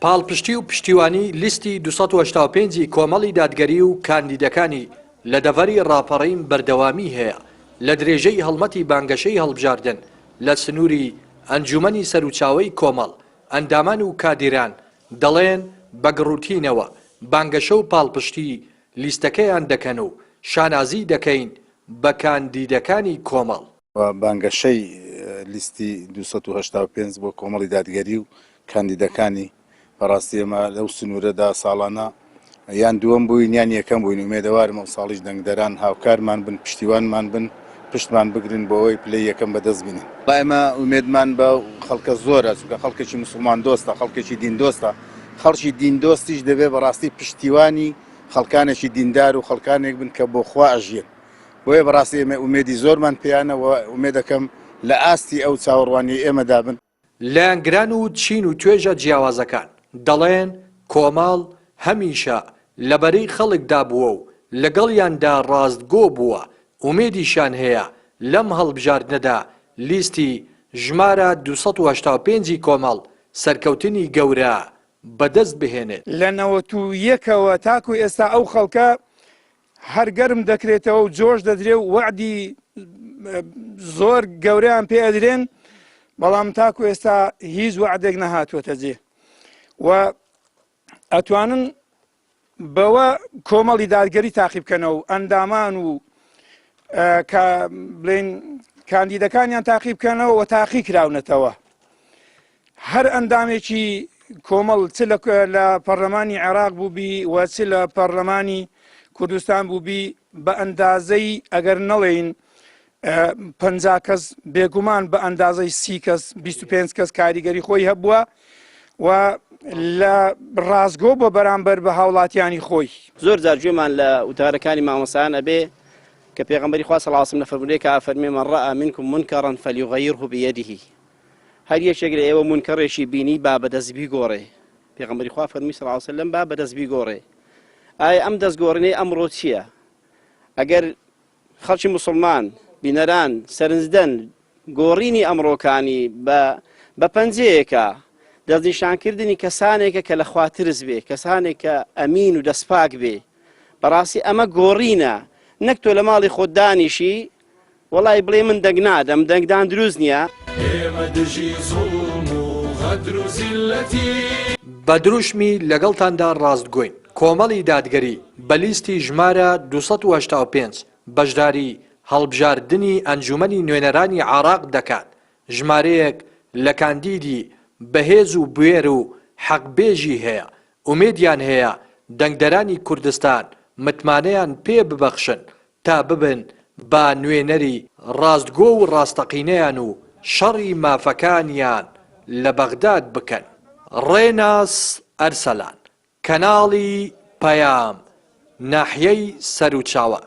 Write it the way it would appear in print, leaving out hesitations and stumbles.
پاڵپشتی و پشتیوانی لیستی 285 کۆمەڵی دادگەری و کاندیدەکانی لە دەڤەری ڕاپەڕین بەردەوامی هەیە لە درێژەی هەڵمەتی بانگەشەی هەڵبژاردن لە سنووری ئەنجومەنی سەرچاوەی کۆمەڵ ئەندامان و کادیران دەڵێن بەگڕوتینەوە بانگەشە و پاڵپشتی لیستەکەیان دەکەن و شانازی دەکەین بە کاندیدەکانی کۆمەڵ. بانگەشەی لیستی 285 بۆ کۆمەڵی دادگەری و کاندیدەکانی بەڕاستی ئێمە لەو سنوورەدا ساڵانە یان دووەم بووین یان یەکەم بووین ومێدەوارم ئەو ساڵیش دەنگدەران هاوکارمان بن پشتیوانمان بن پشتمان بگرن بۆ ئەوەی پلەی یەکەم بەدەست بینین. ئێمە ومێدمان بە خەڵکە زۆرە چونکە خەڵکێکی موسڵمان دۆستە خەڵکێکی دین دۆستە خەڵکی دین دۆستیش دەبێت بەڕاستی پشتیوانی خەڵکانێکی دیندار و خەڵکانێک بن کە بۆ خوا ئەژێن بۆیە بەڕاستی ئێمە ومێدی زۆرمان پێیانەوە ومێدەکەم لە ئاستی ئەو چاوەڕوانی ئێمەدا بن. لایەنگران و چین و توێژە جیاوازەکان دەڵێن کۆمەڵ هەمیشە لەبەرەی خەڵکدا بووە و لەگەڵیاندا ڕاستگۆ بووە ومێدیشان هەیە لەم هەڵبژاردنەدا لیستی ژمارە 285 کۆمەڵ سەرکەوتنی گەورە بەدەست بهێنێت. لە 91ەوە تاکو ئێستا ئەو خەڵکە هەرگەرم دەکرێتەوە و جۆش دەدرێ و وعدی زۆر گەورەیان پێ ئەدرێن بەڵام تاکو ئێستا هیچ وعدێک نەهاتووەتە جێ و ئەتوانن بەوە کۆمەڵی دادگەری تاقی بکەنەوە و ئەندامان و بڵێن کاندیدەکانیان تاقی بکەنەوە و تاقی کراونەتەوە هەر ئەندامێکی کۆمەڵ چ لە پەرلەمانی عێراق بووبی و چ لە پەرلەمانی کوردستان بووبی بە ئەندازەی ئەگەر نەڵێین 50 کەس بێگومان بە ئەندازەی 30 کەس 25 کەس کاریگەری خۆی هەبووە و لە ڕازگۆ بۆ بەرامبەر بە هاوڵاتیانی خۆی. زۆر جار گوێمان لە وتارەکانی مامۆسایان ئەبێ کە پێغەمبەری خوا صلی الله علیه و سلم لە فەرمودەیەکە فەرمێ من رأى منكم منكرا فليغيره بيده هەر یەکێک لە ئێوە منکەڕێکی بینی با بەدەست بیگۆڕێ پێغەمبەری خوا فەرمی صلی الله علیه و سلم با بەدەست بیگۆڕێ. ئایا ئەم دەستگۆڕینەی ئەمڕۆ چییە؟ ئەگەر خەڵکی موسڵمان بینەران سەرنجدەن گۆڕینی ئەمڕۆکانی بە پەنجەیەکە دەستنیشانکردنی کەسانێکە کە لە خوا ترس بێ کەسانێک کە ئەمین و دەستپاک بێ بەڕاستی ئەمە گۆڕینە نەک تۆ لە ماڵی خۆت دانیشی وەڵای بڵێ من دەنگ نادەم دەنگدان دروست نییە. بە دروشمی لەگەڵتاندا ڕاستگۆین کۆمەڵی دادگەری بە لیستی ژمارە 285 بەشداری هەڵبژاردننی ئەنجومەنی نوێنەرانی عێراق دەکات ژمارەیەک لە کاندیدی بەهێز و بوێر و حەقبێژی هەیە ومێدیان هەیە دەنگدەرانی کوردستان متمانەیان پێ ببەخشن تا ببن با نوێنەری ڕاستگۆ و ڕاستەقینەیان و شەڕی مافەکانیان لە بەغداد بکەن. ڕێناس ئەرسەلان کەناڵی پەیام ناحیەی سەرچاوە.